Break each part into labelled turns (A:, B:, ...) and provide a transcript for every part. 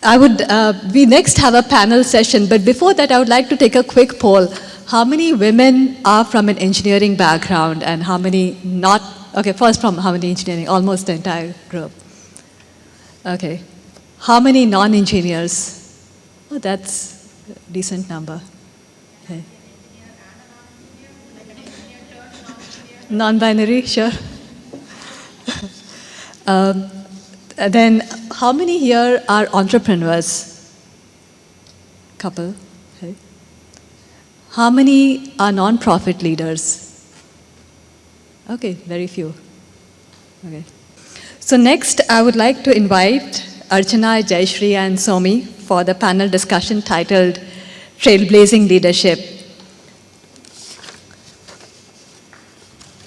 A: We next have a panel session, but before that, I would like to take a quick poll. How many women are from an engineering background and how many not? Okay, first from how many engineering? Almost the entire group. Okay. How many non-engineers? Oh, that's a decent number. Okay. Non-binary, sure. Then, how many here are entrepreneurs? Couple. Okay. How many are non-profit leaders? Okay, very few. Okay. So next, I would like to invite Archana, Jayashree, and Soumi for the panel discussion titled Trailblazing Leadership.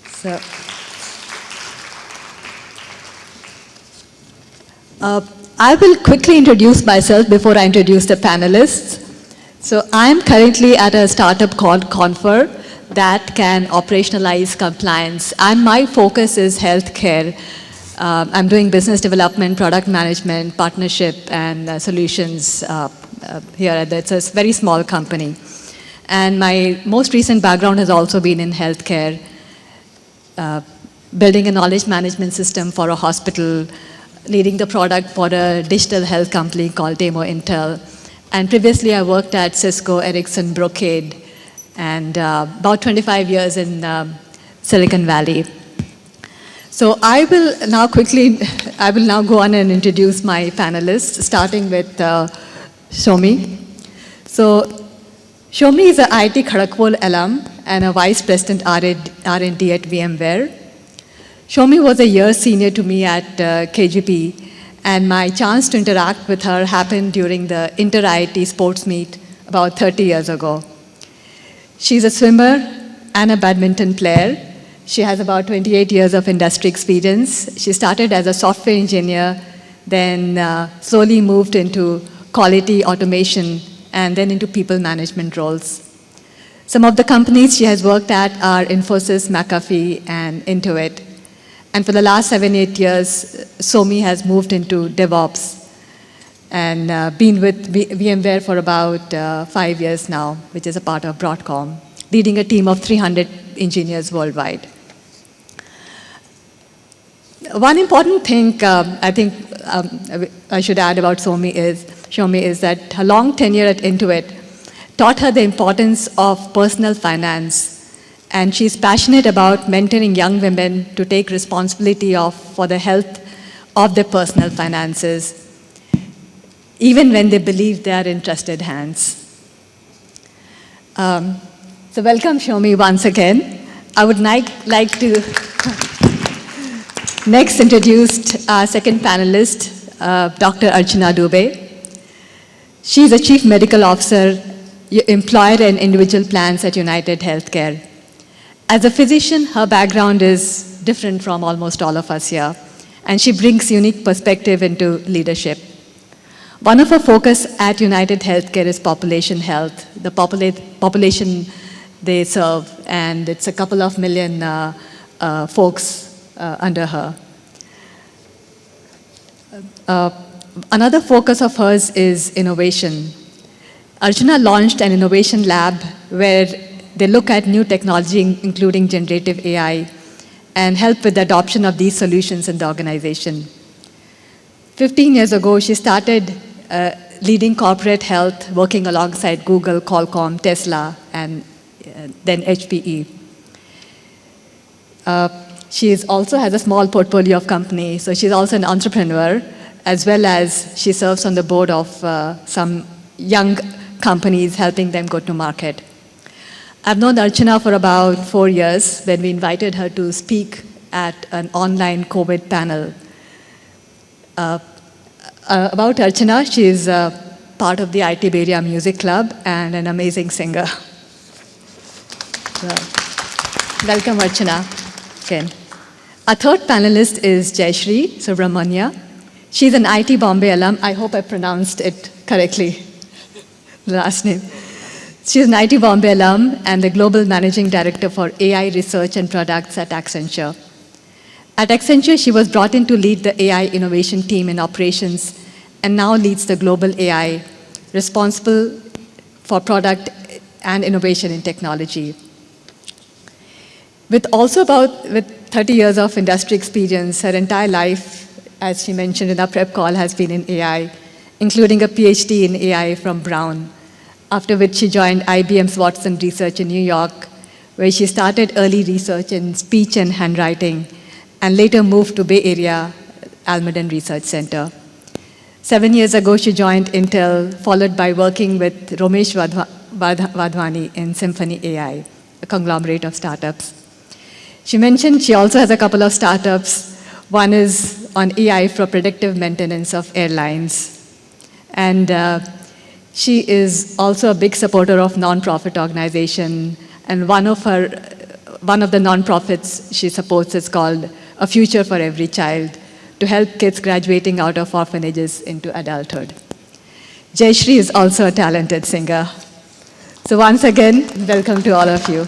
A: So, I will quickly introduce myself before I introduce the panelists. So I'm currently at a startup called Konfer that can operationalize compliance, and my focus is healthcare. I'm doing business development, product management, partnership, and solutions here. It's a very small company. And my most recent background has also been in healthcare, building a knowledge management system for a hospital, leading the product for a digital health company called Demo Intel. And previously I worked at Cisco, Ericsson, Brocade, and about 25 years in Silicon Valley. So I will now go on and introduce my panelists, starting with Soumi. So Soumi is an IIT Kharagpur alum and a vice president R&D at VMware. Soumi was a year senior to me at KGP, and my chance to interact with her happened during the Inter-IIT sports meet about 30 years ago. She's a swimmer and a badminton player. She has about 28 years of industry experience. She started as a software engineer, then slowly moved into quality automation, and then into people management roles. Some of the companies she has worked at are Infosys, McAfee, and Innovate. And for the last 7-8 years, Soumi has moved into DevOps and been with VMware for about 5 years now, which is a part of Broadcom, leading a team of 300 engineers worldwide. One important thing I think I should add about Soumi is that her long tenure at Intuit taught her the importance of personal finance. And she's passionate about mentoring young women to take responsibility for the health of their personal finances, even when they believe they are in trusted hands. So welcome, Soumi, once again. I would like to next introduce our second panelist, Dr. Archana Dubey. She's a chief medical officer, employer and individual plans at UnitedHealthcare. As a physician, her background is different from almost all of us here, and she brings unique perspective into leadership. One of her focus at UnitedHealthcare is population health, the population they serve, and it's a couple of million folks under her. Another focus of hers is innovation. Archana launched an innovation lab where they look at new technology, including generative AI, and help with the adoption of these solutions in the organization. 15 years ago, she started leading corporate health, working alongside Google, Qualcomm, Tesla, and then HPE. She also has a small portfolio of companies, so she's also an entrepreneur, as well as she serves on the board of some young companies, helping them go to market. I've known Archana for about 4 years when we invited her to speak at an online COVID panel. About Archana, she is part of the IITBAA Music Club and an amazing singer. So, welcome, Archana, again. Our third panelist is Jayashree Subrahmonia. She's an IIT Bombay alum. I hope I pronounced it correctly, the last name. She's an IIT Bombay alum and the Global Managing Director for AI Research and Products at Accenture. At Accenture, she was brought in to lead the AI innovation team in operations and now leads the global AI, responsible for product and innovation in technology. With 30 years of industry experience, her entire life, as she mentioned in our prep call, has been in AI, including a PhD in AI from Brown, after which she joined IBM's Watson Research in New York, where she started early research in speech and handwriting, and later moved to Bay Area Almaden Research Center. 7 years ago, she joined Intel, followed by working with Ramesh Wadhwani in Symphony AI, a conglomerate of startups. She mentioned she also has a couple of startups. One is on AI for predictive maintenance of airlines. And she is also a big supporter of nonprofit organization. And one of the nonprofits she supports is called A Future for Every Child, to help kids graduating out of orphanages into adulthood. Jayashree is also a talented singer. So once again, welcome to all of you.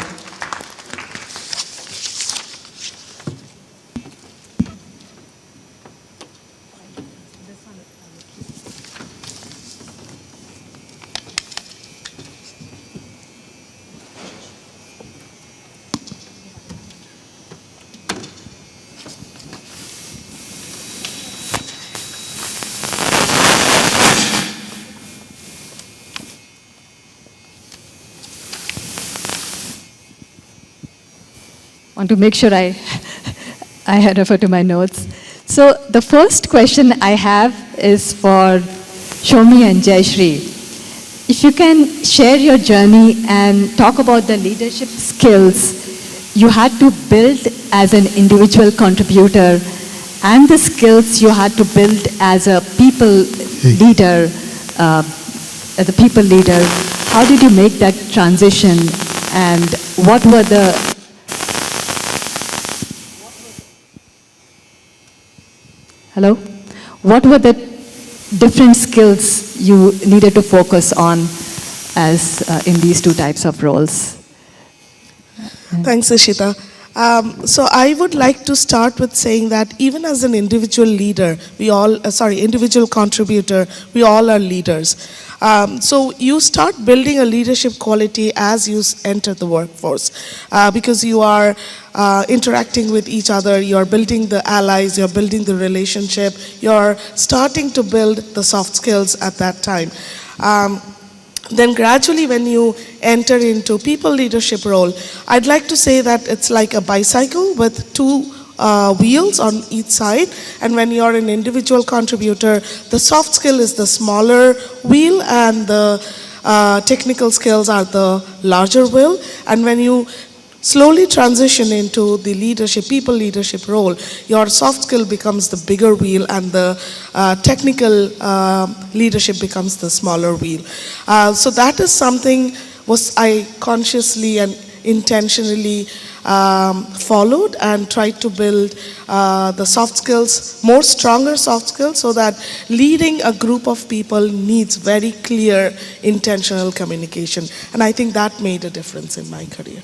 A: Want to make sure I refer to my notes. So the first question I have is for Soumi and Jayashree. If you can share your journey and talk about the leadership skills you had to build as an individual contributor and the skills you had to build as a people leader, how did you make that transition, and what were the What were the different skills you needed to focus on as in these two types of roles?
B: Thanks, Ishita. So I would like to start with saying that even as an individual leader, individual contributor, we all are leaders. So you start building a leadership quality as you enter the workforce, because you are interacting with each other, you're building the allies, you're building the relationship, you're starting to build the soft skills at that time. Then gradually when you enter into people leadership role, I'd like to say that it's like a bicycle with two wheels on each side, and when you're an individual contributor, the soft skill is the smaller wheel and the technical skills are the larger wheel. And when you slowly transition into the leadership, people leadership role, your soft skill becomes the bigger wheel and the technical leadership becomes the smaller wheel. So that is something I consciously and intentionally followed and tried to build the soft skills, more stronger soft skills, so that leading a group of people needs very clear intentional communication. And I think that made a difference in my career.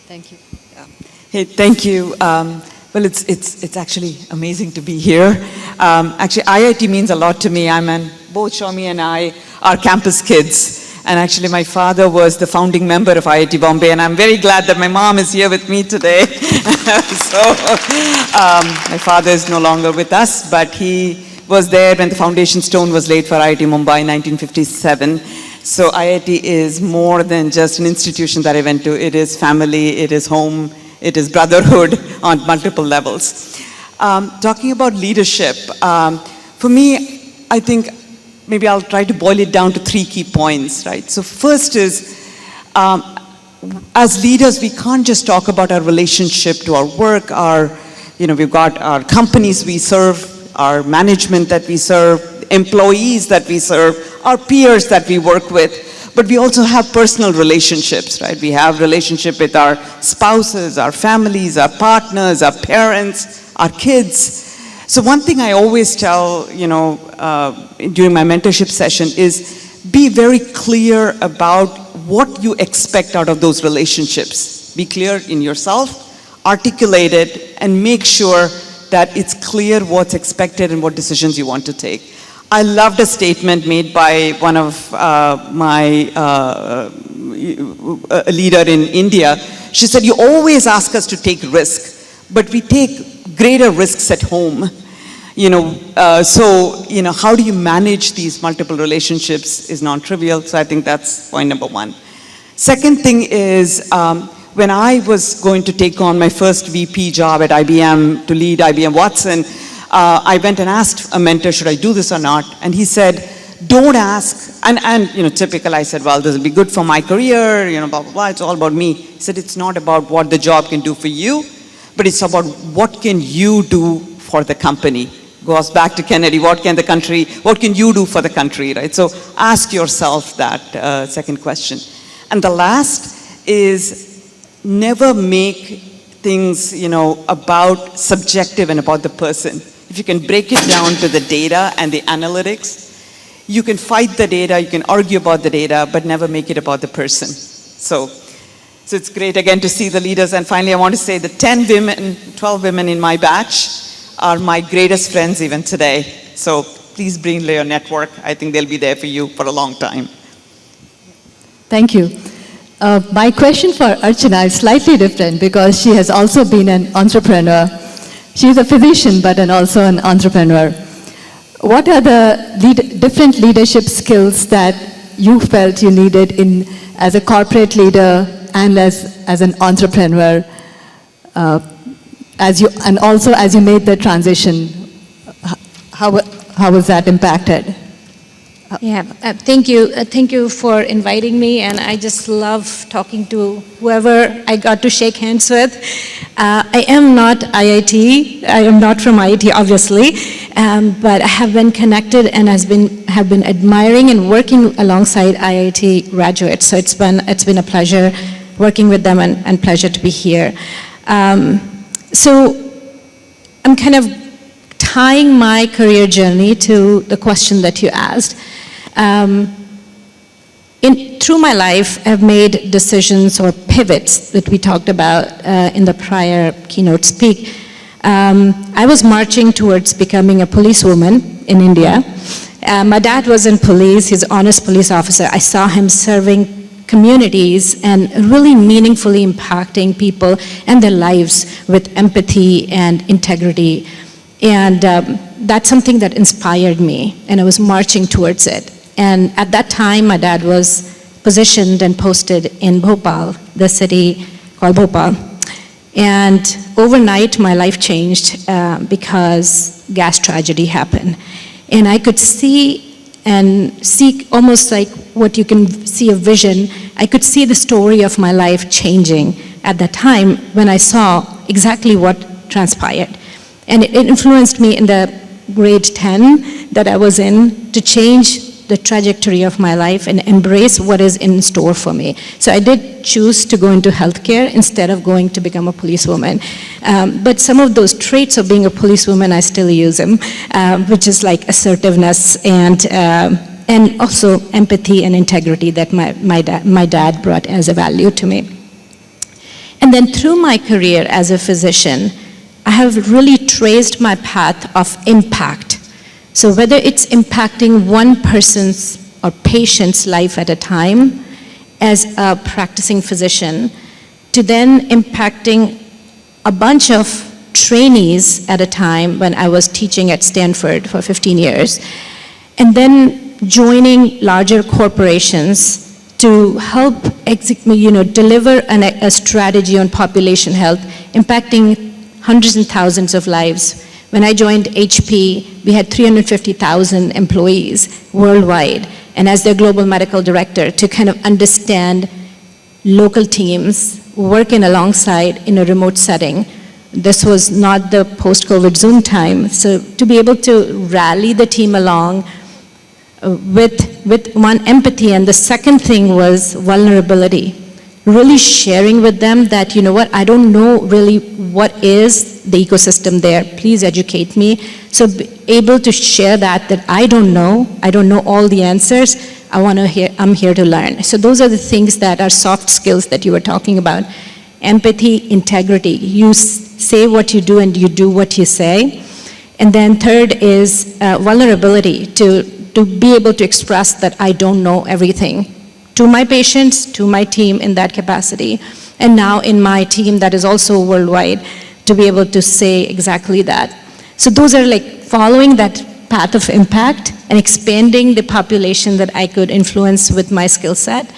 A: Thank you.
C: Yeah. Hey, thank you. Well, it's actually amazing to be here. Actually, IIT means a lot to me. Both Soumi and I are campus kids. And actually, my father was the founding member of IIT Bombay, and I'm very glad that my mom is here with me today. My father is no longer with us, but he was there when the foundation stone was laid for IIT Mumbai in 1957. So IIT is more than just an institution that I went to. It is family, it is home, it is brotherhood on multiple levels. Talking about leadership, for me, I think maybe I'll try to boil it down to 3 key points, right? So first is, as leaders, we can't just talk about our relationship to our work, we've got our companies we serve, our management that we serve, employees that we serve, our peers that we work with, but we also have personal relationships, right? We have relationship with our spouses, our families, our partners, our parents, our kids. So one thing I always tell, during my mentorship session is be very clear about what you expect out of those relationships. Be clear in yourself, articulate it, and make sure that it's clear what's expected and what decisions you want to take. I loved a statement made by one of a leader in India. She said, you always ask us to take risks, but we take greater risks at home. How do you manage these multiple relationships is non-trivial, so I think that's point number one. Second thing is, when I was going to take on my first VP job at IBM to lead IBM Watson, I went and asked a mentor, should I do this or not? And he said, don't ask, and typical, I said, well, this will be good for my career, blah, blah, blah, it's all about me. He said, it's not about what the job can do for you, but it's about what can you do for the company. Goes back to Kennedy, what can you do for the country, right? So ask yourself that second question. And the last is never make things, about subjective and about the person. If you can break it down to the data and the analytics, you can fight the data, you can argue about the data, but never make it about the person. So it's great again to see the leaders. And finally, I want to say the 12 women in my batch are my greatest friends even today. So please bring your network. I think they'll be there for you for a long time.
A: Thank you. My question for Archana is slightly different because she has also been an entrepreneur. She's a physician, but also an entrepreneur. What are the different leadership skills that you felt you needed as a corporate leader and as an entrepreneur? And also as you made the transition, how was that impacted?
D: Yeah, thank you for inviting me, and I just love talking to whoever I got to shake hands with. I am not IIT, I am not from IIT obviously, but I have been connected and have been admiring and working alongside IIT graduates, so it's been a pleasure working with them and pleasure to be here. So I'm kind of tying my career journey to the question that you asked. Through my life, I've made decisions or pivots that we talked about in the prior keynote speak. I was marching towards becoming a policewoman in India. My dad was in police, he's an honest police officer. I saw him serving communities and really meaningfully impacting people and their lives with empathy and integrity. And that's something that inspired me, and I was marching towards it. And at that time, my dad was positioned and posted in Bhopal, the city called Bhopal. And overnight, my life changed because gas tragedy happened. And I could see almost like what you can see a vision. I could see the story of my life changing at that time when I saw exactly what transpired. And it influenced me in the grade 10 that I was in to change the trajectory of my life and embrace what is in store for me. So I did choose to go into healthcare instead of going to become a policewoman. But some of those traits of being a policewoman, I still use them, which is like assertiveness and also empathy and integrity that my dad brought as a value to me. And then through my career as a physician, I have really traced my path of impact. So whether it's impacting one person's or patient's life at a time as a practicing physician, to then impacting a bunch of trainees at a time when I was teaching at Stanford for 15 years, and then joining larger corporations to help deliver a strategy on population health, impacting hundreds and thousands of lives. When I joined HP, we had 350,000 employees worldwide. And as their global medical director, to kind of understand local teams working alongside in a remote setting. This was not the post-COVID Zoom time. So to be able to rally the team along with one, empathy, and the second thing was vulnerability. Really sharing with them that, I don't know really what is the ecosystem there. Please educate me. So be able to share that I don't know all the answers. I'm here to learn. So those are the things that are soft skills that you were talking about. Empathy, integrity. You say what you do and you do what you say. And then third is vulnerability, to be able to express that I don't know everything to my patients, to my team in that capacity, and now in my team that is also worldwide, to be able to say exactly that. So those are like following that path of impact and expanding the population that I could influence with my skill set,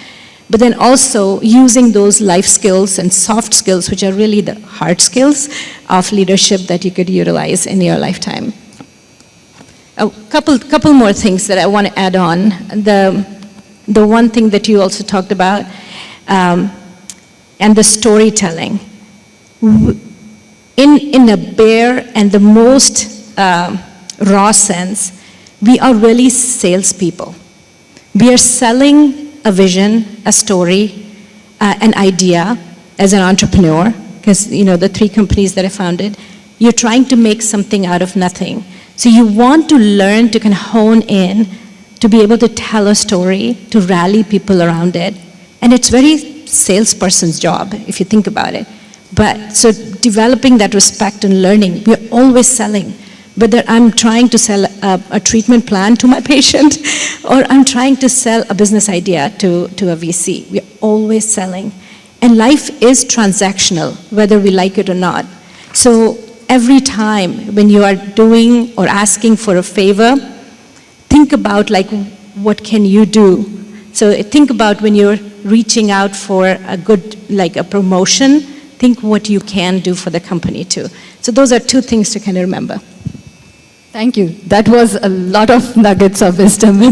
D: but then also using those life skills and soft skills, which are really the hard skills of leadership that you could utilize in your lifetime. A couple more things that I want to add on. The one thing that you also talked about, and the storytelling. In a bare and the most raw sense, we are really salespeople. We are selling a vision, a story, an idea as an entrepreneur, because the 3 companies that I founded, you're trying to make something out of nothing. So you want to learn to kind of hone in, to be able to tell a story, to rally people around it. And it's very salesperson's job, if you think about it. But so developing that respect and learning, we're always selling. Whether I'm trying to sell a treatment plan to my patient, or I'm trying to sell a business idea to a VC, we're always selling. And life is transactional, whether we like it or not. So every time when you are doing or asking for a favor, think about like, what can you do? So think about when you're reaching out for a good, like a promotion, think what you can do for the company too. So those are 2 things to kind of remember.
A: Thank you. That was a lot of nuggets of wisdom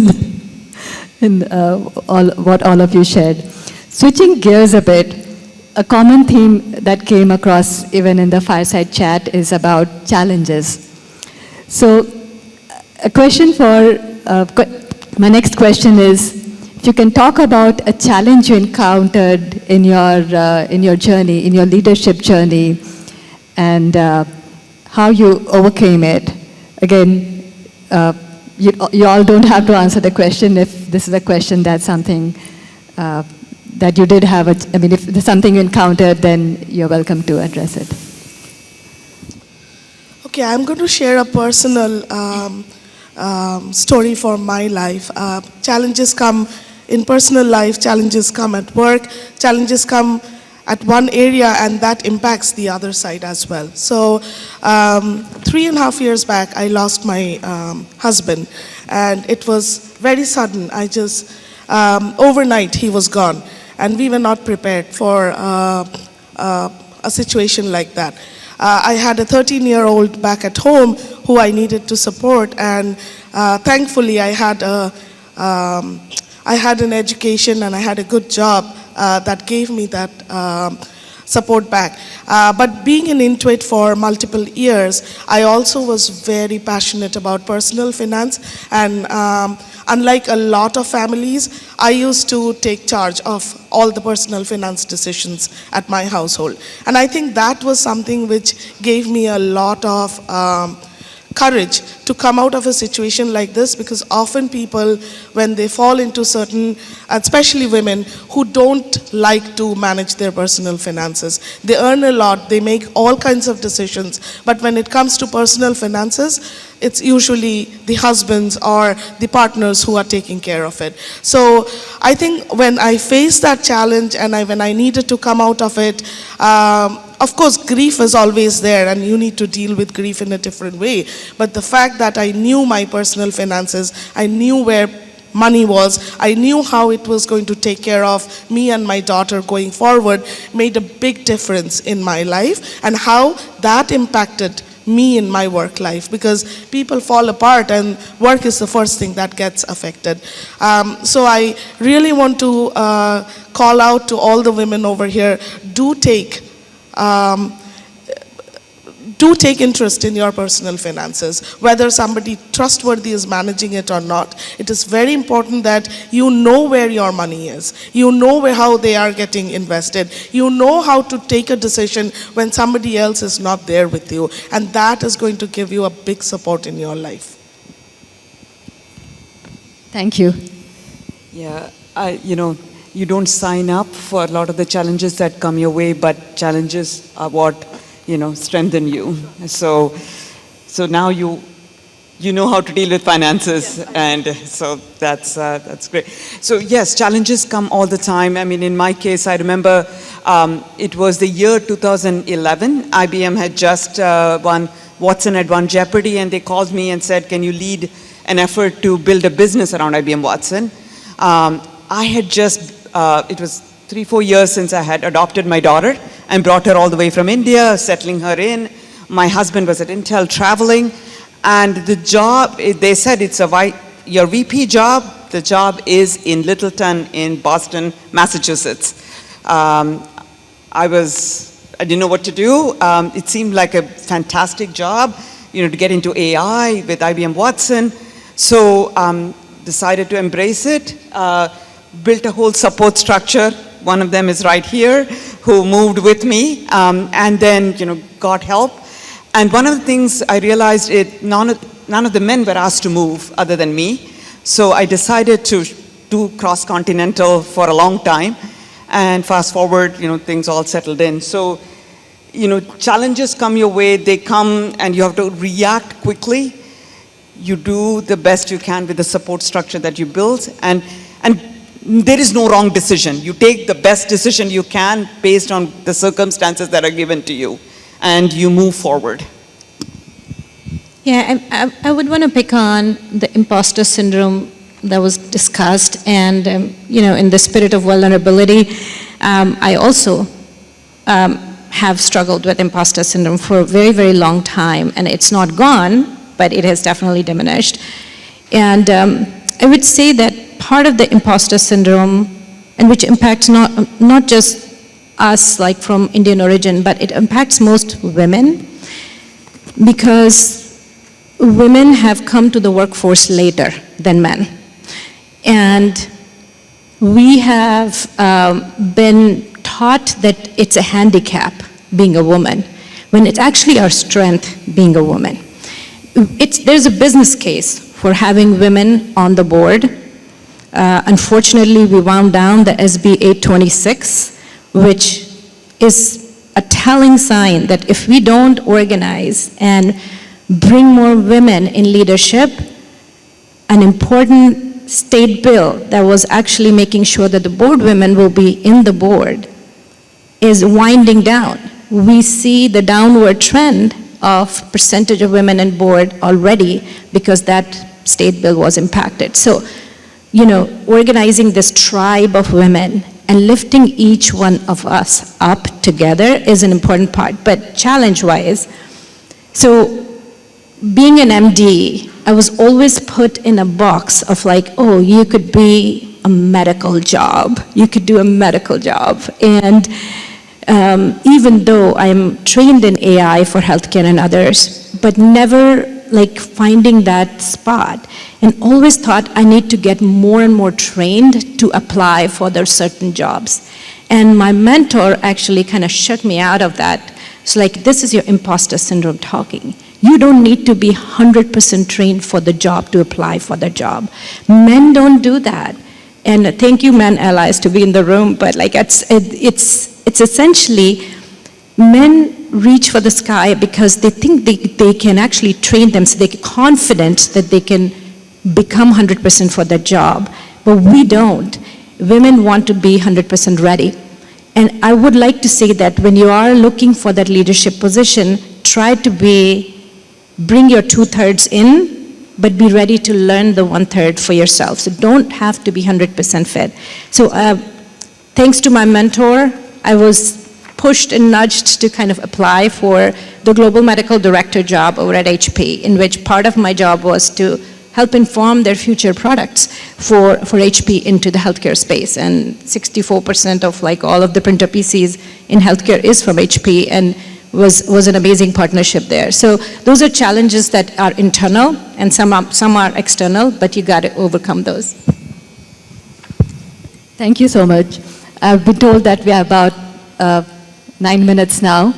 A: in what all of you shared. Switching gears a bit, a common theme that came across even in the fireside chat is about challenges. So a question for, my next question is, if you can talk about a challenge you encountered in your journey, in your leadership journey, and how you overcame it. Again, you all don't have to answer the question if this is a question that's something that you did have. If there's something you encountered, then you're welcome to address it.
B: Okay, I'm going to share a personal story for my life. Challenges come in personal life, challenges come at work, challenges come at one area, and that impacts the other side as well. So 3.5 years back, I lost my husband, and it was very sudden. I just, overnight he was gone, and we were not prepared for a situation like that. I had a 13-year-old back at home who I needed to support, and thankfully I had an education and I had a good job that gave me that support back. But being in Intuit for multiple years, I also was very passionate about personal finance, and unlike a lot of families, I used to take charge of all the personal finance decisions at my household. And I think that was something which gave me a lot of courage to come out of a situation like this, because often people, when they fall into certain, especially women, who don't like to manage their personal finances. They earn a lot, they make all kinds of decisions, but when it comes to personal finances, it's usually the husbands or the partners who are taking care of it. So I think when I faced that challenge and when I needed to come out of it, of course, grief is always there, and you need to deal with grief in a different way. But the fact that I knew my personal finances, I knew where money was, I knew how it was going to take care of me and my daughter going forward, made a big difference in my life, and how that impacted me in my work life, because people fall apart and work is the first thing that gets affected. So I really want to call out to all the women over here, do take interest in your personal finances, whether somebody trustworthy is managing it or not. It is very important that you know where your money is. You know how they are getting invested. You know how to take a decision when somebody else is not there with you. And that is going to give you a big support in your life.
A: Thank you.
C: Yeah, you don't sign up for a lot of the challenges that come your way, but challenges are what, strengthen you. So now you you know how to deal with finances, and so that's great. So yes, challenges come all the time. I mean, in my case, I remember it was the year 2011. IBM had just won, Watson had won Jeopardy, and they called me and said, can you lead an effort to build a business around IBM Watson? I had just, it was 3-4 years since I had adopted my daughter and brought her all the way from India, settling her in. My husband was at Intel traveling. And the job, they said it's your VP job. The job is in Littleton in Boston, Massachusetts. I didn't know what to do. It seemed like a fantastic job, to get into AI with IBM Watson. So decided to embrace it, built a whole support structure. One of them is right here, who moved with me, and then, got help. And one of the things I realized, none of the men were asked to move other than me. So I decided to do cross-continental for a long time. And fast forward, things all settled in. So, challenges come your way, they come and you have to react quickly. You do the best you can with the support structure that you build. And there is no wrong decision. You take the best decision you can based on the circumstances that are given to you, and you move forward.
D: Yeah, I would want to pick on the imposter syndrome that was discussed, and in the spirit of vulnerability, I also have struggled with imposter syndrome for a very, very long time, and it's not gone, but it has definitely diminished. And I would say that part of the imposter syndrome, and which impacts not just us, like from Indian origin, but it impacts most women, because women have come to the workforce later than men. And we have been taught that it's a handicap being a woman, when it's actually our strength being a woman. There's a business case for having women on the board. Unfortunately, we wound down the SB 826, which is a telling sign that if we don't organize and bring more women in leadership, an important state bill that was actually making sure that the board women will be in the board is winding down. We see the downward trend of percentage of women in board already because that state bill was impacted. So, organizing this tribe of women and lifting each one of us up together is an important part. But challenge-wise, so being an MD, I was always put in a box of like, oh, you could be a medical job. You could do a medical job. And even though I'm trained in AI for healthcare and others, but never like finding that spot, and always thought I need to get more and more trained to apply for their certain jobs. And my mentor actually kind of shut me out of that. It's like, this is your imposter syndrome talking. You don't need to be 100% trained for the job to apply for the job. Men don't do that. And thank you, men allies, to be in the room, but like it's essentially, men reach for the sky because they think they can actually train them, so they're confident that they can become 100% for their job, but we don't. Women want to be 100% ready. And I would like to say that when you are looking for that leadership position, try to bring your 2/3 in, but be ready to learn the 1/3 for yourself. So don't have to be 100% fit. So thanks to my mentor, I was pushed and nudged to kind of apply for the global medical director job over at HP, in which part of my job was to help inform their future products for HP into the healthcare space. And 64% of like all of the printer PCs in healthcare is from HP, and was an amazing partnership there. So those are challenges that are internal, and some are external, but you got to overcome those.
A: Thank you so much. I've been told that we are about 9 minutes now,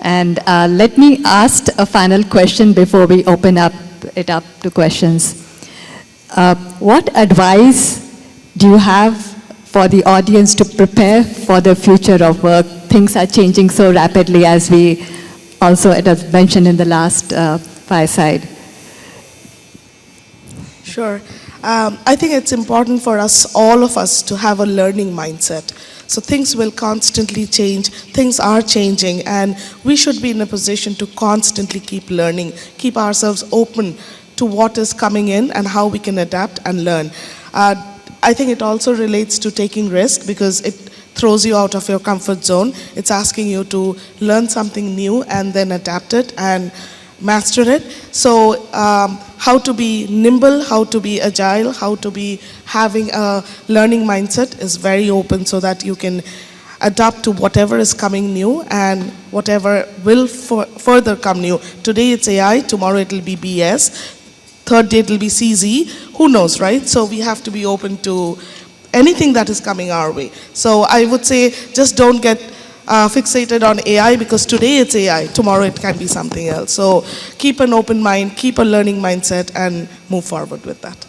A: and let me ask a final question before we open it up to questions. What advice do you have for the audience to prepare for the future of work? Things are changing so rapidly, as we also it was mentioned in the last fireside.
B: Sure. I think it's important for us, all of us, to have a learning mindset. So things will constantly change, things are changing, and we should be in a position to constantly keep learning, keep ourselves open to what is coming in and how we can adapt and learn. I think it also relates to taking risk, because it throws you out of your comfort zone. It's asking you to learn something new and then adapt it and master it. So how to be nimble, how to be agile, how to be having a learning mindset is very open, so that you can adapt to whatever is coming new and whatever will further come new. Today it's AI, tomorrow it will be BS, third day it will be CZ, who knows, right? So we have to be open to anything that is coming our way. So I would say just don't get fixated on AI, because today it's AI, tomorrow it can be something else. So keep an open mind, keep a learning mindset, and move forward with that.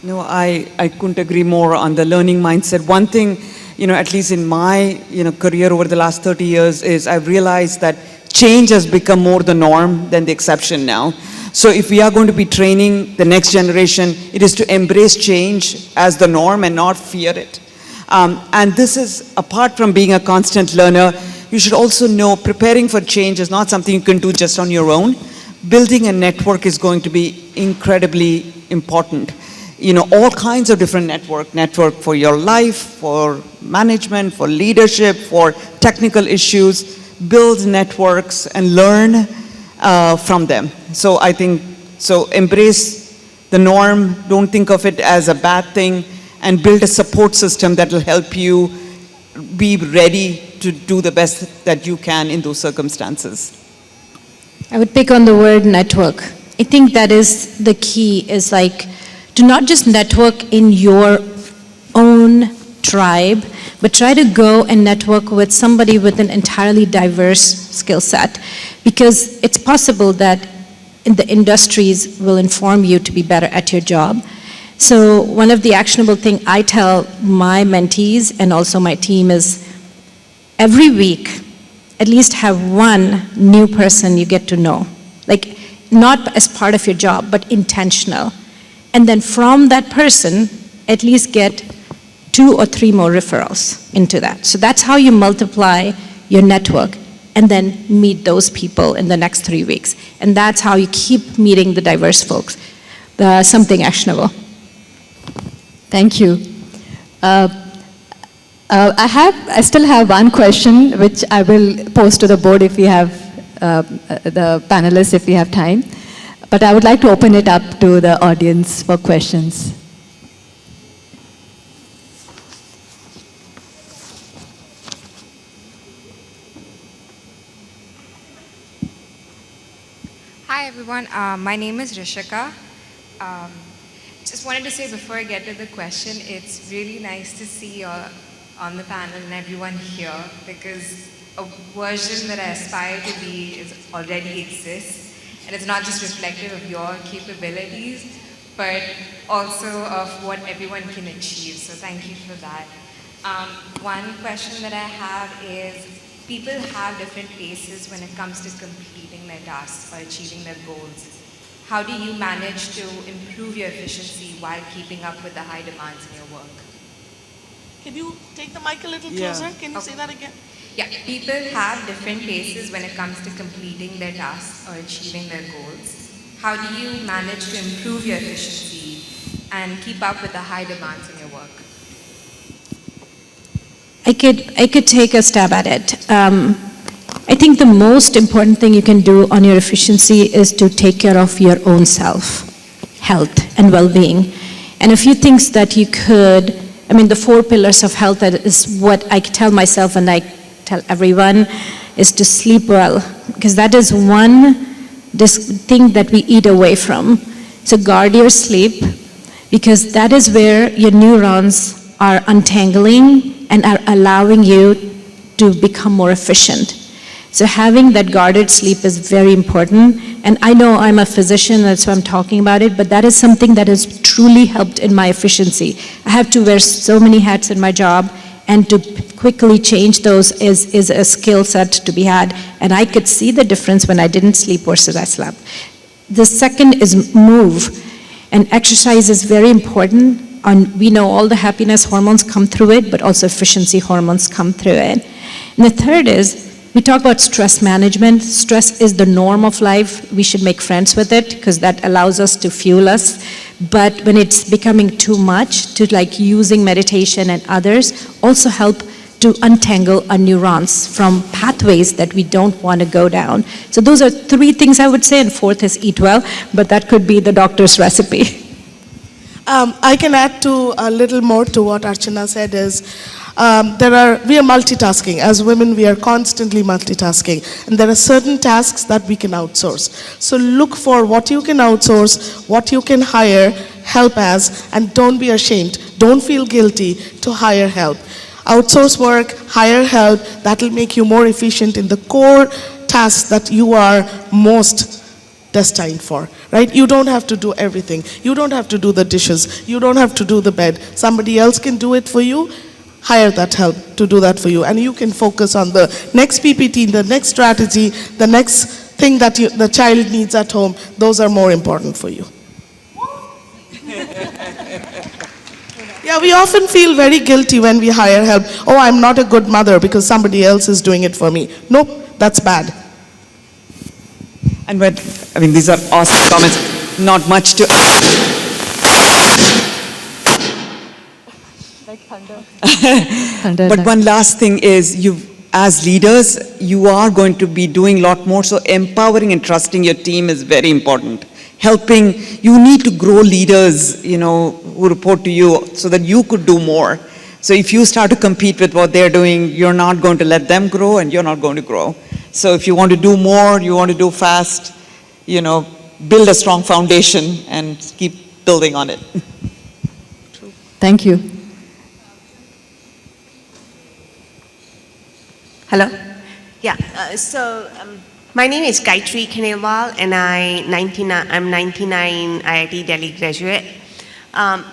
C: No, I couldn't agree more on the learning mindset. One thing, at least in my career over the last 30 years, is I've realized that change has become more the norm than the exception now. So if we are going to be training the next generation, it is to embrace change as the norm and not fear it. And this is, apart from being a constant learner, you should also know preparing for change is not something you can do just on your own. Building a network is going to be incredibly important. All kinds of different network for your life, for management, for leadership, for technical issues. Build networks and learn from them. So I think, embrace the norm, don't think of it as a bad thing, and build a support system that will help you be ready to do the best that you can in those circumstances.
D: I would pick on the word network. I think that is the key, is like, to not just network in your own tribe, but try to go and network with somebody with an entirely diverse skill set. Because it's possible that the industries will inform you to be better at your job. So one of the actionable things I tell my mentees and also my team is, every week, at least have one new person you get to know. Like, not as part of your job, but intentional. And then from that person, at least get 2 or 3 more referrals into that. So that's how you multiply your network, and then meet those people in the next 3 weeks. And that's how you keep meeting the diverse folks. Something actionable.
A: Thank you. I still have one question, which I will pose to the board if we have, the panelists, if we have time. But I would like to open it up to the audience for questions.
E: Hi everyone, my name is Rishika. Just wanted to say before I get to the question, it's really nice to see you all on the panel and everyone here, because a version that I aspire to be already exists, and it's not just reflective of your capabilities, but also of what everyone can achieve. So thank you for that. One question that I have is, people have different paces when it comes to completing their tasks or achieving their goals. How do you manage to improve your efficiency while keeping up with the high demands in your work?
B: Can you take the mic a little closer? Can you say that again?
E: Yeah, people have different paces when it comes to completing their tasks or achieving their goals. How do you manage to improve your efficiency and keep up with the high demands in your work?
D: I could take a stab at it. I think the most important thing you can do on your efficiency is to take care of your own self, health and well-being. And a few things that you could, the 4 pillars of health, that is what I tell myself and I tell everyone, is to sleep well, because that is one thing that we eat away from. So guard your sleep, because that is where your neurons are untangling and are allowing you to become more efficient. So having that guarded sleep is very important. And I know I'm a physician, that's why I'm talking about it, but that is something that has truly helped in my efficiency. I have to wear so many hats in my job, and to quickly change those is a skill set to be had. And I could see the difference when I didn't sleep versus I slept. The second is move. And exercise is very important. We know all the happiness hormones come through it, but also efficiency hormones come through it. And the third is, we talk about stress management. Stress is the norm of life. We should make friends with it because that allows us to fuel us. But when it's becoming too much, to like using meditation and others also help to untangle our neurons from pathways that we don't want to go down. So those are three things I would say, and fourth is eat well, but that could be the doctor's recipe.
B: I can add to a little more to what Archana said is, we are multitasking. As women, we are constantly multitasking. And there are certain tasks that we can outsource. So look for what you can outsource, what you can hire help as, and don't be ashamed. Don't feel guilty to hire help. Outsource work, hire help, that'll make you more efficient in the core tasks that you are most destined for, right? You don't have to do everything. You don't have to do the dishes. You don't have to do the bed. Somebody else can do it for you. Hire that help to do that for you. And you can focus on the next PPT, the next strategy, the next thing that the child needs at home. Those are more important for you. Yeah, we often feel very guilty when we hire help. Oh, I'm not a good mother because somebody else is doing it for me. Nope, that's bad.
C: And these are awesome comments. Not much to
A: Thunder.
C: But one last thing is, as leaders, you are going to be doing a lot more. So empowering and trusting your team is very important. You need to grow leaders, who report to you so that you could do more. So if you start to compete with what they're doing, you're not going to let them grow and you're not going to grow. So if you want to do more, you want to do fast, build a strong foundation and keep building on it.
A: Thank you.
F: Hello? Yeah, my name is Jayashree Khanelwal, and I'm 99 IIT Delhi graduate.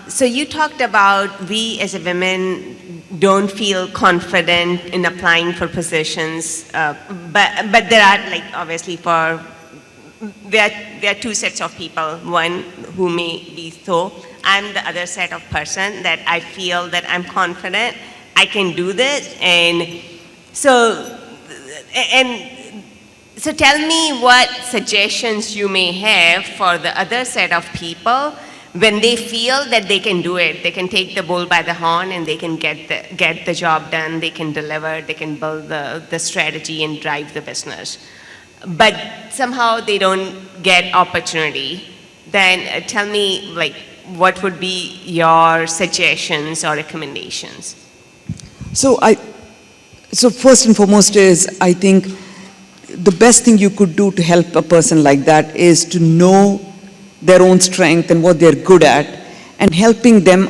F: So you talked about we as a women don't feel confident in applying for positions, but there are obviously there are two sets of people. One who may be so, I'm the other set of person that I feel that I'm confident, I can do this, So tell me what suggestions you may have for the other set of people when they feel that they can do it. They can take the bull by the horn and they can get the job done, they can deliver, they can build the strategy and drive the business. But somehow they don't get opportunity. Then tell me what would be your suggestions or recommendations?
C: So first and foremost is, I think the best thing you could do to help a person like that is to know their own strength and what they're good at, and helping them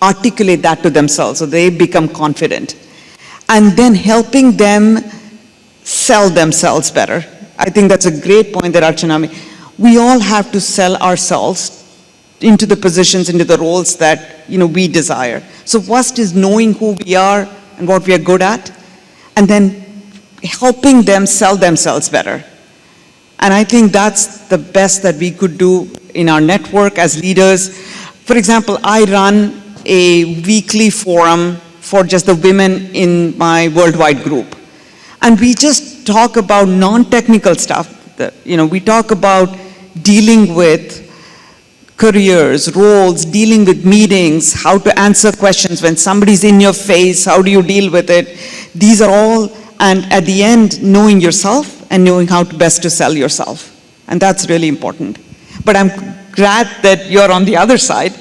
C: articulate that to themselves so they become confident. And then helping them sell themselves better. I think that's a great point that Archana made. We all have to sell ourselves into the positions, into the roles that we desire. So first is knowing who we are and what we are good at, and then helping them sell themselves better. And I think that's the best that we could do in our network as leaders. For example, I run a weekly forum for just the women in my worldwide group. And we just talk about non-technical stuff. We talk about dealing with careers, roles, dealing with meetings, how to answer questions when somebody's in your face, how do you deal with it? These are all, and at the end, knowing yourself and knowing how best to sell yourself. And that's really important. But I'm glad that you're on the other side.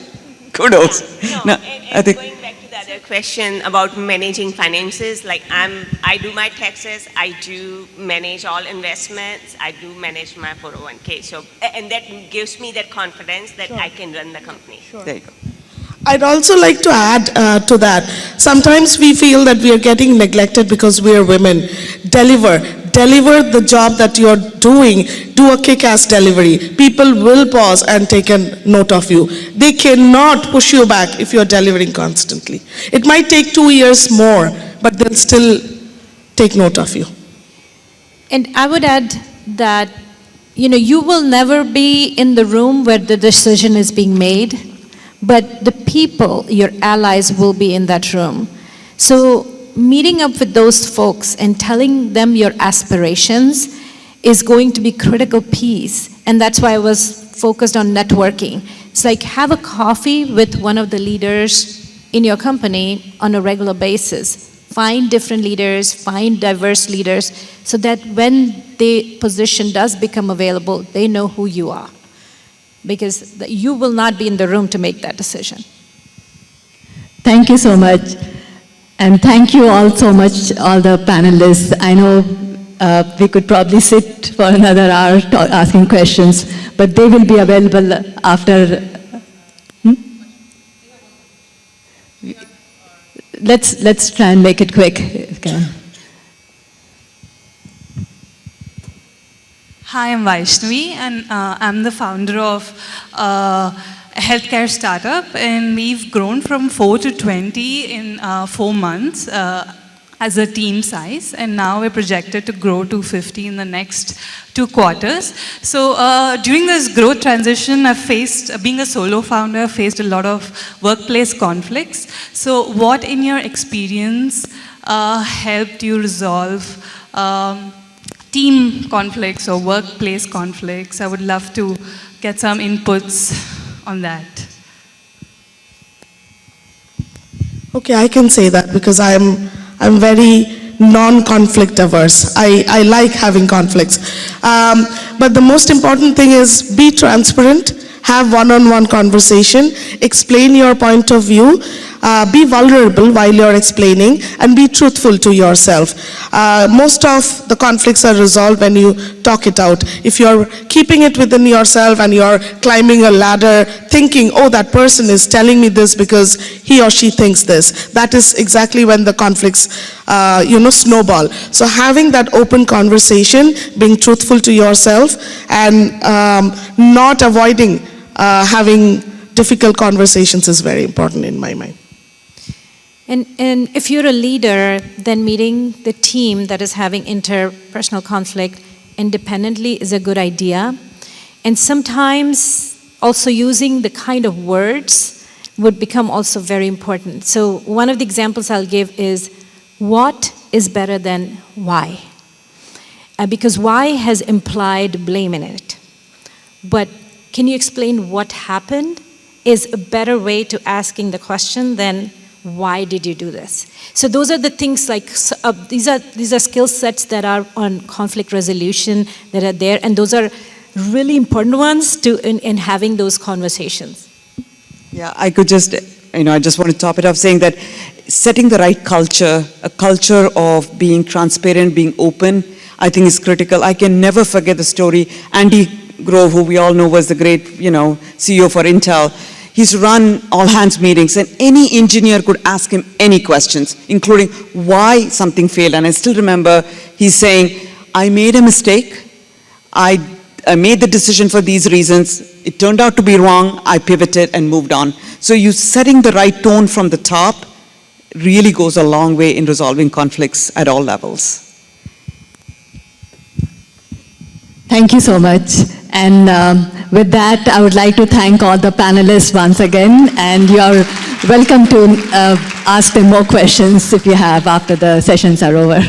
C: Kudos.
F: No, I think going back to the other question about managing finances, I do my taxes, I do manage all investments, I do manage my 401k. So, and that gives me that confidence that I can run the company.
B: Sure.
C: There you go.
B: I'd also like to add to that. Sometimes we feel that we are getting neglected because we are women. Deliver the job that you're doing. Do a kick-ass delivery. People will pause and take a note of you. They cannot push you back if you're delivering constantly. It might take 2 years more, but they'll still take note of you.
D: And I would add that you will never be in the room where the decision is being made, but the people, your allies, will be in that room. So meeting up with those folks and telling them your aspirations is going to be critical piece. And that's why I was focused on networking. It's like have a coffee with one of the leaders in your company on a regular basis. Find different leaders, find diverse leaders, so that when the position does become available, they know who you are. Because you will not be in the room to make that decision.
A: Thank you so much. And thank you all so much, all the panelists. I know we could probably sit for another hour asking questions, but they will be available after. Let's try and make it quick. Okay.
G: Hi, I'm Vaishnavi, and I'm the founder of a healthcare startup, and we've grown from 4 to 20 in 4 months as a team size, and now we're projected to grow to 50 in the next 2 quarters. So during this growth transition, I've faced, being a solo founder, faced a lot of workplace conflicts. So what in your experience helped you resolve team conflicts or workplace conflicts? I would love to get some inputs on that.
B: Okay, I can say that because I'm very non-conflict averse. I like having conflicts. But the most important thing is be transparent, have one-on-one conversation, explain your point of view, be vulnerable while you're explaining, and be truthful to yourself. Most of the conflicts are resolved when you talk it out. If you're keeping it within yourself and you're climbing a ladder thinking, oh, that person is telling me this because he or she thinks this, that is exactly when the conflicts snowball. So having that open conversation, being truthful to yourself, and not avoiding having difficult conversations is very important in my mind.
D: And if you're a leader, then meeting the team that is having interpersonal conflict independently is a good idea. And sometimes also using the kind of words would become also very important. So one of the examples I'll give is, what is better than why? Because why has implied blame in it. But can you explain what happened is a better way to asking the question than why did you do this? So those are the things like, these are skill sets that are on conflict resolution that are there, and those are really important ones in having those conversations.
C: Yeah, I could just, I just want to top it off saying that setting the right culture, a culture of being transparent, being open, I think is critical. I can never forget the story. Andy Grove, who we all know was the great, CEO for Intel, he used to run all-hands meetings, and any engineer could ask him any questions, including why something failed. And I still remember he's saying, I made a mistake. I made the decision for these reasons. It turned out to be wrong. I pivoted and moved on. So you setting the right tone from the top really goes a long way in resolving conflicts at all levels.
A: Thank you so much. And with that, I would like to thank all the panelists once again, and you're welcome to ask them more questions if you have after the sessions are over.